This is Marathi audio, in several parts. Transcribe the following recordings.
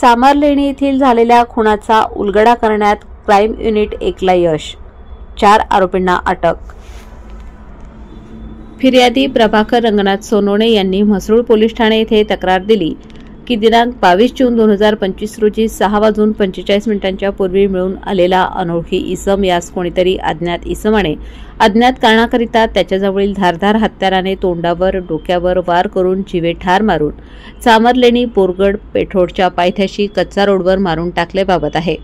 चामरलेणी येथील झालेल्या खुनाचा उलगडा करण्यात क्राईम युनिट 1ला यश, 4 आरोपींना अटक। फिर्यादी प्रभाकर रंगनाथ सोनवणे यांनी म्हसरूळ पोलीस ठाणे येथे तक्रार दिली की दिनांक 22 जून 2025 रोजी 6:45 पूर्वी मिळून आलेला अनोळखी इसम यास कोणीतरी अज्ञात इसमाने अज्ञात कारणाकरिता त्याच्याजवळील धारदार हत्याराने तोंडावर डोक्यावर वार करून जीवे ठार मारून चामरलेणी बोरगड पेठोडच्या पायथ्याशी कच्चा रोडवर मारून टाकल्याबाबत आहे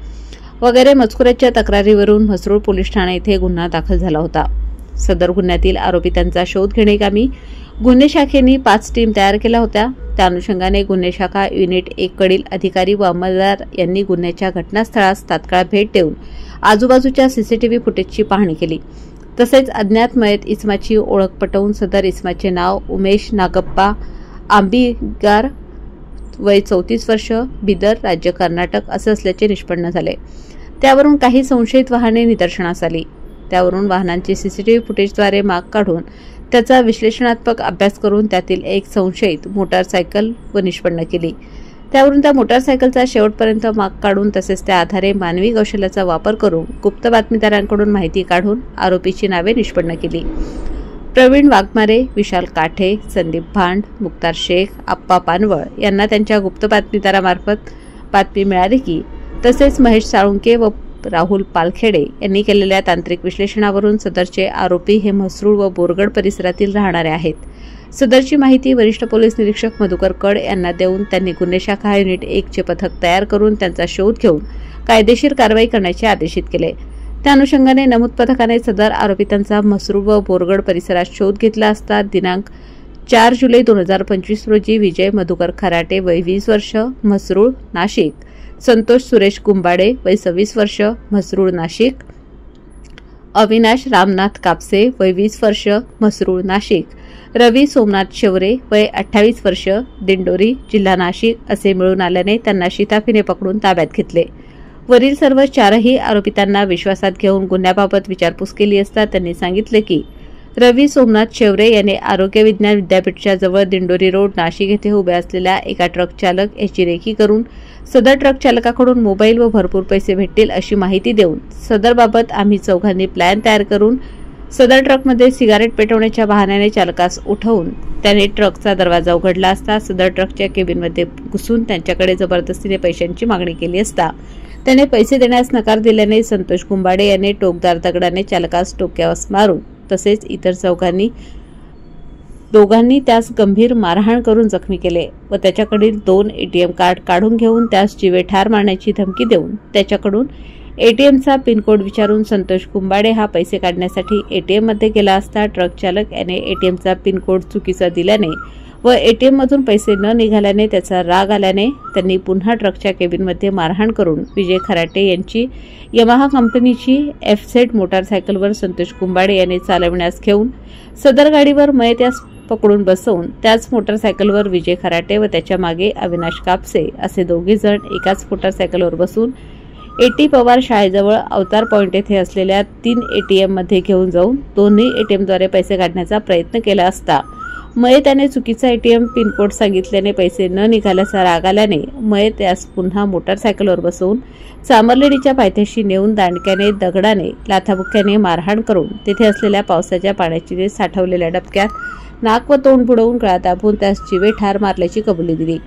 वगैरे मजकुराच्या तक्रारीवरून म्हसरूळ पोलीस ठाणे येथे गुन्हा दाखल झाला होता। सदर गुन्ह्यातील आरोपितांचा शोध घेण्याकामी गुन्हे शाखेने 5 टीम तयार केल्या होत्या। त्या अनुषंगाने गुन्हे शाखा युनिट 1 कडील अधिकारी व अंमलदार यांनी गुन्ह्याच्या घटनास्थळास तात्काळ भेट देऊन आजूबाजूच्या सीसीटीव्ही फुटेजची पाहणी केली। तसेच अज्ञात मयत इसमाची ओळख पटवून सदर इसमाचे नाव उमेश नागप्पा आंबिगार, वय 34 वर्ष, बिदर, राज्य कर्नाटक असे असल्याचे निष्पन्न झाले। त्यावरून काही संशयित वाहने निदर्शनास आली। त्यावरून वाहनांची सीसीटीव्ही फुटेजद्वारे माग काढून त्याचा विश्लेषणात्मक अभ्यास करून त्यातील एक संशयित मोटारसायकल निष्पन्न केली। त्यावरून त्या मोटारसायकलचा शेवटपर्यंत माग काढून तसेच त्या आधारे मानवी कौशल्याचा वापर करून गुप्त बातमीदारांकडून माहिती काढून आरोपीची नावे निष्पन्न केली। प्रवीण वाघमारे, विशाल काठे, संदीप भांड, मुक्तार शेख, आप्पा पानवळ यांना त्यांच्या गुप्त बातमीदारामार्फत बातमी मिळाली की तसेच महेश साळुंके व राहुल पालखेडे यांनी केलेल्या तांत्रिक विश्लेषणावरून सदरचे आरोपी हे म्हसरूळ व बोरगड परिसरातील राहणारे आहेत। सदरची माहिती वरिष्ठ पोलीस निरीक्षक मधुकर कड यांना देऊन त्यांनी गुन्हे शाखा युनिट 1 चे पथक तयार करून त्यांचा शोध घेऊन कायदेशीर कारवाई करण्याचे आदेशित केले। त्या अनुषंगाने नमूद पथकाने सदर आरोपितांचा म्हसरूळ व बोरगड परिसरात शोध घेतला असता दिनांक 4 जुलै 2025 रोजी विजय मधुकर खराटे, वय 20 वर्ष, म्हसरूळ, नाशिक, संतोष सुरेश गुंबाडे, वय 26 वर्ष, म्हसरूळ, नाशिक, अविनाश रामनाथ कापसे, वय 20 वर्ष, म्हसरूळ, नाशिक, रवी सोमनाथ शेवरे, वय 28 वर्ष, दिंडोरी, जिल्हा नाशिक असे मिळून आल्याने त्यांना शिताफीने पकडून ताब्यात घेतले। वरील सर्व 4ही आरोपितांना विश्वासात घेऊन गुन्ह्याबाबत विचारपूस केली असता त्यांनी सांगितले की रवी सोमनाथ शेवरे याने आरोग्य विज्ञान विद्यापीठाच्या जवळ दिंडोरी रोड, नाशिक येथे उभ्या असलेल्या एका ट्रक चालक याची रेकी करून सदर ट्रक चालकाकडून मोबाईल व भरपूर पैसे भेटतील अशी माहिती देऊन सदरबाबत आम्ही चौघांनी प्लॅन तयार करून सदर ट्रकमध्ये सिगारेट पेटवण्याच्या बहाण्याने चालकास उठवून त्याने ट्रकचा दरवाजा उघडला असता सदर ट्रकच्या केबिनमध्ये घुसून त्यांच्याकडे जबरदस्तीने पैशांची मागणी केली असता त्याने पैसे देण्यास नकार दिल्याने संतोष गुंबाडे याने टोकदार दगडाने चालकास डोक्यास मारून तसेच इतर दोघांनी त्यास गंभीर मारहाण करून जखमी केले व त्याच्याकडील 2 एटीएम कार्ड काढून घेऊन त्यास जीवे ठार मारण्याची धमकी देऊन त्याच्याकडून एटीएमचा पिनकोड विचारून संतोष गुंबाडे हा पैसे काढण्यासाठी एटीएम मध्ये गेला असता ट्रक चालक याने एटीएमचा पिनकोड चुकीचा दिल्याने व एटीएम मधून पैसे न निघाल्याने त्याचा राग आल्याने त्यांनी पुन्हा ट्रकच्या केबिनमध्ये मारहाण करून विजय खराटे यांची यमाहा कंपनीची FZ मोटारसायकलवर संतोष गुंबाडे याने चालविण्यास घेऊन सदर गाडीवर मयत यास पकडून बसवून त्याच मोटारसायकलवर विजय खराटे व त्याच्या मागे अविनाश कापसे असे 2 जण एकाच मोटारसायकलवर बसून एटी पवार शाळेजवळ अवतार पॉइंट येथे असलेल्या 3 एटीएम मध्ये घेऊन जाऊन दोन्ही एटीएमद्वारे पैसे काढण्याचा प्रयत्न केला असता मयत याने चुकीचा एटीएम पिनकोड सांगितल्याने पैसे न निघाल्याचा राग आल्याने मयत यास पुन्हा मोटारसायकलवर बसवून चामरलेणीच्या पायथ्याशी नेऊन दांडक्याने, दगडाने, लाथाबुक्क्याने मारहाण करून तेथे असलेल्या पावसाच्या पाण्याची साठवलेल्या डबक्यात नाक व तोंड बुडवून गळा दाबून त्यास जीवे ठार मारल्याची कबुली दिली।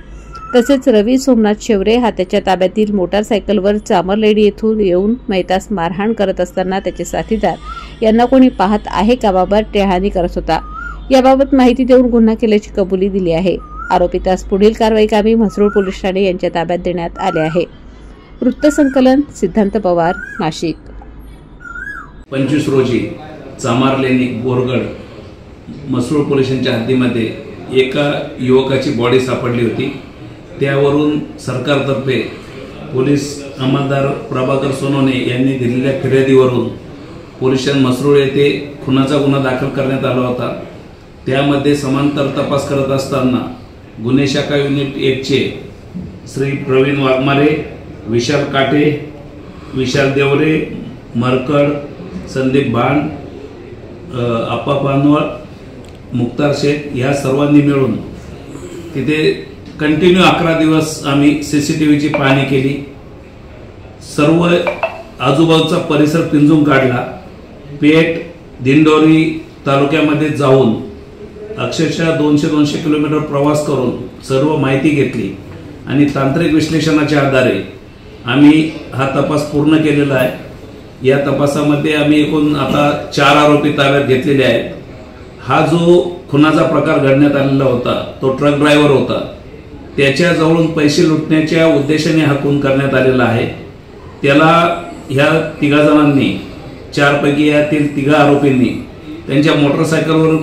तसेच रवी सोमनाथ शेवरे हा त्याच्या ताब्यातील मोटारसायकलवर चामरलेणी येथून येऊन मयतास मारहाण करत असताना त्याचे साथीदार यांना कोणी पाहत आहे का बाबत टेहाणी करत होता याबाबत माहिती देऊन गुन्हा केल्याची कबुली दिली आहे। आरोपितास पुढील कारवाई कामी म्हसरूळ पोलीस ठाणे यांच्या ताब्यात देण्यात आले आहे। वृत्तसंकलन सिद्धांत पवार, नाशिक। 25 रोजी चामरलेणी बोरगड म्हसरूळ पोलिसांच्या हद्दीमध्ये एका युवकाची बॉडी सापडली होती। त्यावरून सरकारतर्फे पोलीस अंमलदार प्रभाकर सोनवणे यांनी दिलेल्या फिर्यादीवरून पोलिसांनी म्हसरूळ येथे खुनाचा गुन्हा दाखल करण्यात आला होता। त्यामध्ये समांतर तपास करत असताना गुन्हे शाखा युनिट 1 चे श्री प्रवीण वाघमारे, विशाल काटे, विशाल देवरे, मरकड, संदीप भांड, आप्पा पानवळ, मुक्तार शेख या सर्वांनी मिळून तिथे कंटिन्यू 11 दिवस आम्ही सीसीटीव्हीची पाहणी केली, सर्व आजूबाजूचा परिसर पिंजून काढला, पेठ दिंडोरी तालुक्यामध्ये जाऊन अक्षरशः 200 किलोमीटर प्रवास करून सर्व माहिती घेतली आणि तांत्रिक विश्लेषणाच्या आधारे आम्ही हा तपास पूर्ण केलेला आहे। या तपासामध्ये आम्ही एकूण आता 4 आरोपी ताब्यात घेतलेले आहेत। हा जो खुनाचा प्रकार घडण्यात आलेला होता तो ट्रक ड्रायव्हर होता, त्याच्याजवळून पैसे लुटण्याच्या उद्देशाने हा खून करण्यात आलेला आहे। त्याला ह्या 3 जणांनी 4 पैकी यातील 3 आरोपींनी त्यांच्या मोटरसायकलवर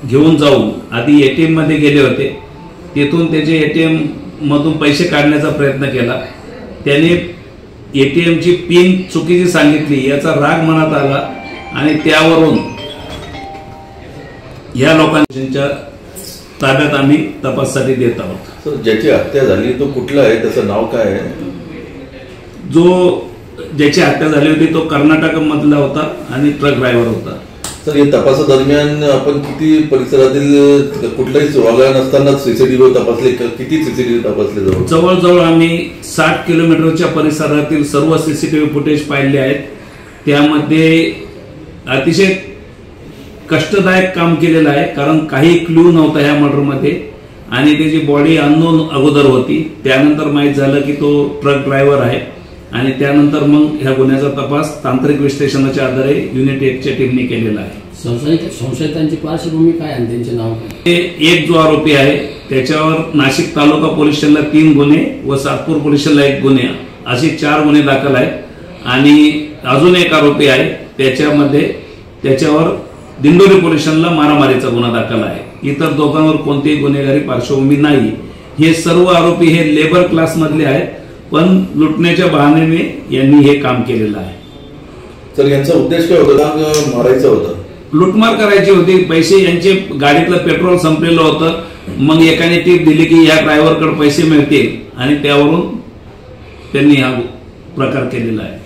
घेऊन जाऊन आधी एटीएम मध्ये गेले होते, तेथून त्याचे एटीएम मधून पैसे काढण्याचा प्रयत्न केला। त्याने एटीएमची पिन चुकीची सांगितली, याचा राग मनात आला आणि त्यावरून या लोकांच्या ताब्यात आम्ही तपासासाठी देत आहोत। सर, ज्याची हत्या झाली तो कुठला आहे, त्याचं नाव काय आहे? जो ज्याची हत्या झाली होती तो कर्नाटक मधला होता आणि ट्रक ड्रायव्हर होता। सर, या तपासादरम्यान आपण किती परिसरातील कुठलाही वागळा नसताना सीसीटीव्ही तपासले, किती सीसीटीव्ही तपासले? जवळजवळ आम्ही 60 किलोमीटरच्या परिसरातील सर्व सीसीटीव्ही फुटेज पाहिले आहेत। त्यामध्ये अतिशय कष्टदायक काम केलेलं आहे, कारण काही क्लू नव्हता ह्या मर्डरमध्ये आणि त्याची बॉडी अननोन अगोदर होती। त्यानंतर माहीत झालं की तो ट्रक ड्रायव्हर आहे आणि त्यानंतर मग ह्या गुन्ह्याचा तपास तांत्रिक विश्लेषणाच्या आधारे युनिट 1च्या टीमने केलेला आहे। संशयितांची पार्श्वभूमी काय आणि त्यांचे नाव काय? एक जो आरोपी आहे त्याच्यावर नाशिक तालुका पोलीस स्टेशनला 3 गुन्हे व सातपूर पोलीस स्टेशनला 1 गुन्हे असे 4 गुन्हे दाखल आहेत आणि अजून एक आरोपी आहे त्याच्यावर दिंडोरी पोलीस स्टेशनला मारामारीचा गुन्हा दाखल आहे। इतर दोघांवर कोणतीही गुन्हेगारी पार्श्वभूमी नाही। हे सर्व आरोपी हे लेबर क्लास मधले आहेत, पण लुटण्याच्या बहाण्याने यांनी हे काम केलेलं आहे। सर, यांचा उद्देश काय होता? मारायचा होता, लुटमार करायची होती। पैसे यांचे गाडीतलं पेट्रोल संपलेलं होतं, मग एकाने टीप दिली की या ड्रायव्हरकडे पैसे मिळतील आणि त्यावरून त्यांनी हा प्रकार केलेला आहे।